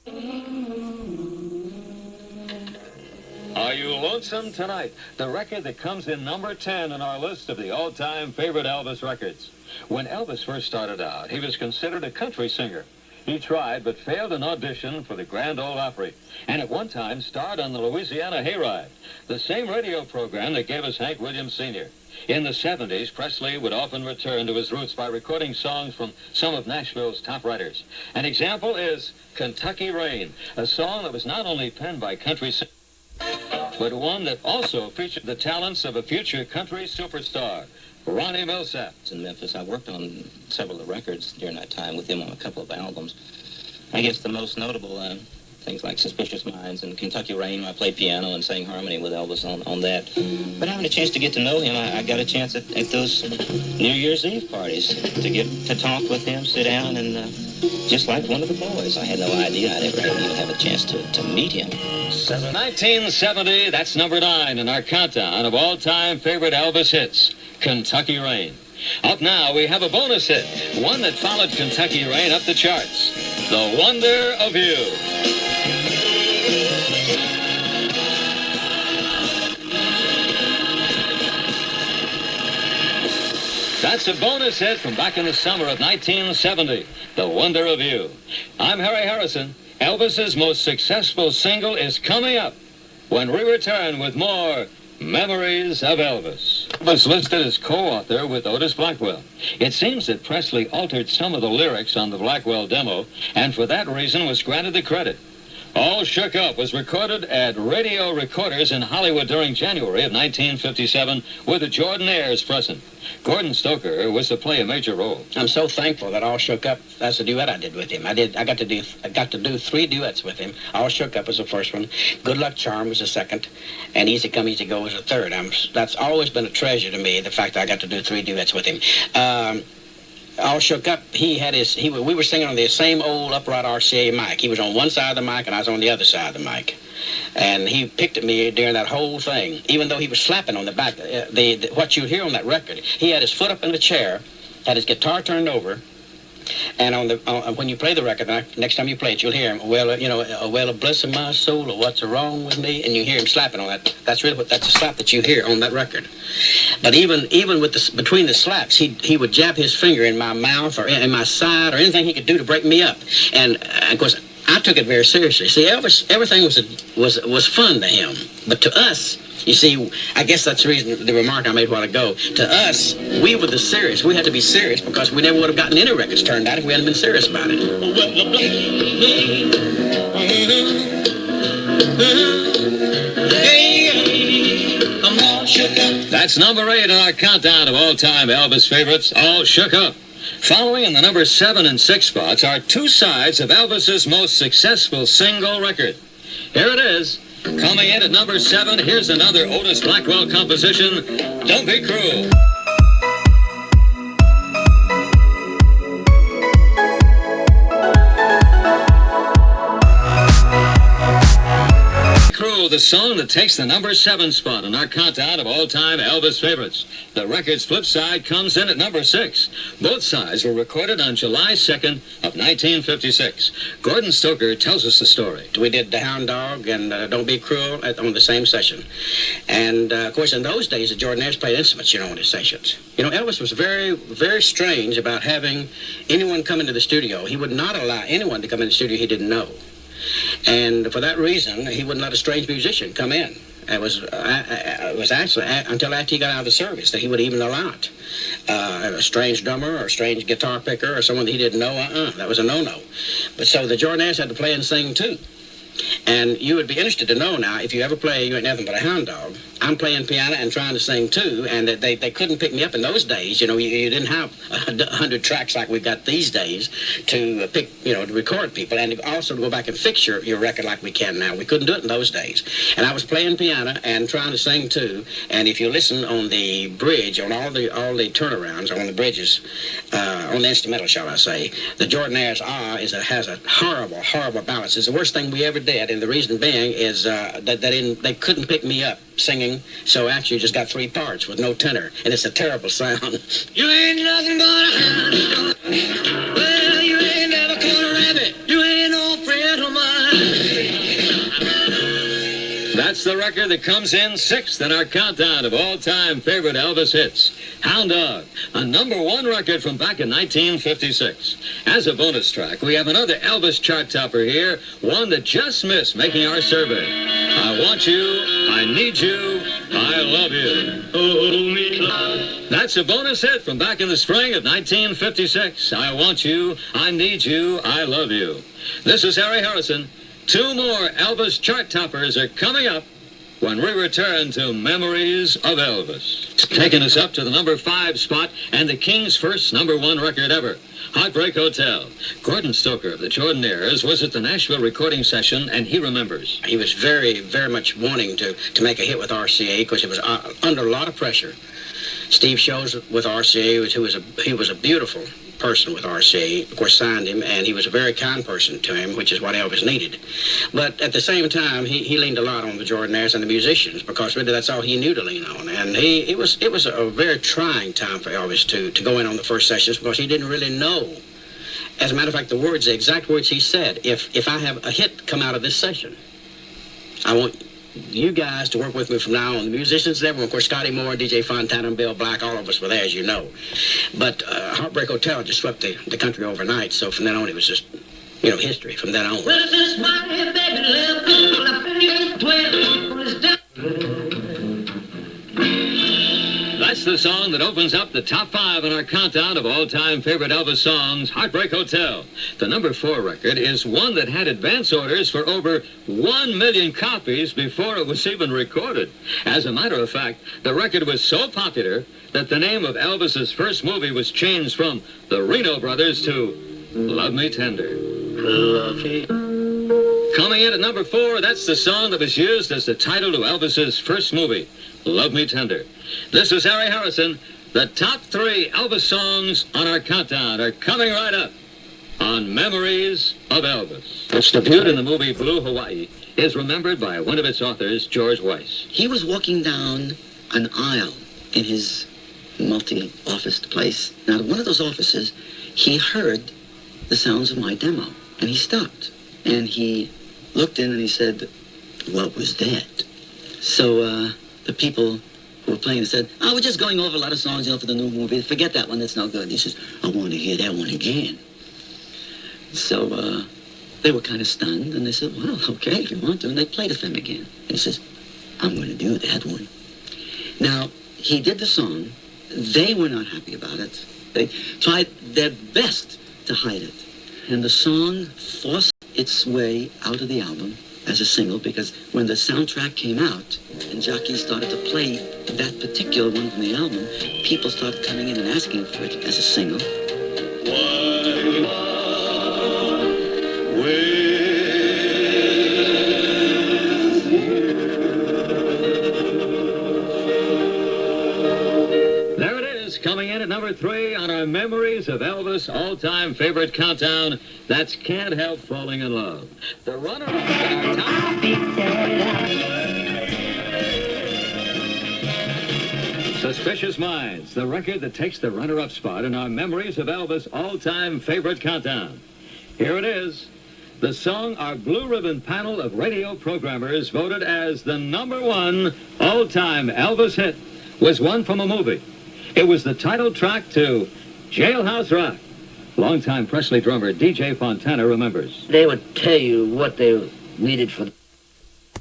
Are You Lonesome Tonight? The record that comes in number 10 in our list of the all-time favorite Elvis records. When Elvis first started out, he was considered a country singer. He tried but failed an audition for the Grand Ole Opry, and at one time starred on the Louisiana Hayride, the same radio program that gave us Hank Williams Sr. In the 70s, Presley would often return to his roots by recording songs from some of Nashville's top writers. An example is Kentucky Rain, a song that was not only penned by country singers, but one that also featured the talents of a future country superstar, Ronnie Millsap. In Memphis, I worked on several of the records during that time with him on a couple of albums. I guess the most notable things like Suspicious Minds and Kentucky Rain, I played piano and sang harmony with Elvis on that. But having a chance to get to know him, I got a chance at those New Year's Eve parties to get to talk with him, sit down, and just like one of the boys. I had no idea I'd ever even have a chance to meet him. 1970, that's number 9 in our countdown of all-time favorite Elvis hits, Kentucky Rain. Up now, we have a bonus hit, one that followed Kentucky Rain up the charts, The Wonder of You. That's a bonus hit from back in the summer of 1970, The Wonder of You. I'm Harry Harrison. Elvis's most successful single is coming up when we return with more Memories of Elvis. Elvis listed as co-author with Otis Blackwell. It seems that Presley altered some of the lyrics on the Blackwell demo, and for that reason was granted the credit. All Shook Up was recorded at Radio Recorders in Hollywood during January of 1957 with the Jordanaires present. Gordon Stoker was to play a major role. I'm so thankful that All Shook Up, that's a duet I did with him. I got to do 3 duets with him. All Shook Up was the first one. Good Luck Charm was the second. And Easy Come, Easy Go was the third. That's always been a treasure to me, the fact that I got to do 3 duets with him. All Shook Up, we were singing on the same old upright RCA mic. He was on one side of the mic and I was on the other side of the mic. And he picked at me during that whole thing, even though he was slapping on the back. What you hear on that record, he had his foot up in the chair, had his guitar turned over, and when you play the record, next time you play it, you'll hear him, well, bless my soul, or what's wrong with me, and you hear him slapping on that. That's the slap that you hear on that record. But even with between the slaps, he would jab his finger in my mouth or in my side or anything he could do to break me up. And of course, I took it very seriously. See, Elvis, everything was fun to him, but to us, you see, I guess that's the reason, the remark I made a while ago. To us, we were the serious. We had to be serious because we never would have gotten any records turned out if we hadn't been serious about it. That's number 8 in our countdown of all-time Elvis favorites, All Shook Up. Following in the number 7 and 6 spots are 2 sides of Elvis's most successful single record. Here it is. Coming in at number 7, here's another Otis Blackwell composition, Don't Be Cruel. Cruel, the song that takes the number 7 spot in our countdown of all-time Elvis favorites. The record's flip side comes in at number 6. Both sides were recorded on July 2nd of 1956. Gordon Stoker tells us the story. We did The Hound Dog and Don't Be Cruel on the same session. And, of course, in those days, the Jordanaires played instruments, on his sessions. Elvis was very, very strange about having anyone come into the studio. He would not allow anyone to come in the studio he didn't know. And for that reason, he wouldn't let a strange musician come in. It was actually until after he got out of the service that he would even allow it. A strange drummer or a strange guitar picker or someone that he didn't know, that was a no-no. But so the Jordanaires had to play and sing too. And you would be interested to know now, if you ever play You Ain't Nothing But a Hound Dog, I'm playing piano and trying to sing too, and they couldn't pick me up in those days. You didn't have 100 tracks like we've got these days to pick, to record people, and also to go back and fix your record like we can now. We couldn't do it in those days. And I was playing piano and trying to sing too, and if you listen on the bridge, on all the turnarounds, on the bridges, on the instrumental, shall I say, the Jordanaires has a horrible, horrible balance. It's the worst thing we ever did, and the reason being is that they couldn't pick me up singing, so actually you just got 3 parts with no tenor, and it's a terrible sound. You ain't nothing but a hound dog. Well, you ain't never caught a rabbit. You ain't no friend of mine. That's the record that comes in sixth in our countdown of all-time favorite Elvis hits. Hound Dog, a #1 record from back in 1956. As a bonus track, we have another Elvis chart topper here, one that just missed making our survey. I Want You, I Need You, I Love You. Hold me close. That's a bonus hit from back in the spring of 1956. I Want You, I Need You, I Love You. This is Harrison. 2 more Elvis chart toppers are coming up when we return to Memories of Elvis. It's taking us up to the #5 spot and the King's first #1 record ever, Heartbreak Hotel. Gordon Stoker of the Jordanaires was at the Nashville recording session, and he remembers. He was very, very much wanting to make a hit with RCA because he was under a lot of pressure. Steve Shows with RCA, he was a beautiful person with RCA, of course, signed him, and he was a very kind person to him, which is what Elvis needed. But at the same time, he leaned a lot on the Jordanaires and the musicians because really that's all he knew to lean on. And it was a very trying time for Elvis to go in on the first sessions because he didn't really know. As a matter of fact, the exact words he said, if I have a hit come out of this session, I want you guys to work with me from now on. The musicians there were, of course, Scotty Moore, DJ Fontana, and Bill Black. All of us were there, as you know. But Heartbreak Hotel just swept the country overnight. So from then on, it was just, history from then on. Well, this my baby That's the song that opens up the top 5 in our countdown of all-time favorite Elvis songs, Heartbreak Hotel. The #4 record is one that had advance orders for over 1 million copies before it was even recorded. As a matter of fact, the record was so popular that the name of Elvis's first movie was changed from The Reno Brothers to Love Me Tender. Love me. Coming in at #4, that's the song that was used as the title to Elvis's first movie, Love Me Tender. This is Harrison. The top 3 Elvis songs on our countdown are coming right up on Memories of Elvis. Its debut in the movie Blue Hawaii is remembered by one of its authors, George Weiss. He was walking down an aisle in his multi-office place. Now, at one of those offices, he heard the sounds of my demo, and he stopped. And he looked in and he said, "What was that?" So the people who were playing said, "Oh, we're just going over a lot of songs, for the new movie. Forget that one, that's no good." He says, "I want to hear that one again." So they were kind of stunned, and they said, "Well, okay, if you want to." And they played it for him again. And he says, "I'm going to do that one." Now, he did the song. They were not happy about it. They tried their best to hide it. And the song forced its way out of the album as a single, because when the soundtrack came out and jockeys started to play that particular one from the album, people started coming in and asking for it as a single. There it is, coming in at #3 on our Memories of Elvis all-time favorite countdown. That's Can't Help Falling in Love. The runner-up in our top... Suspicious Minds, the record that takes the runner-up spot in our Memories of Elvis all-time favorite countdown. Here it is, the song our blue ribbon panel of radio programmers voted as the #1 all-time Elvis hit was one from a movie. It was the title track to Jailhouse Rock. Longtime Presley drummer DJ Fontana remembers. They would tell you what they needed for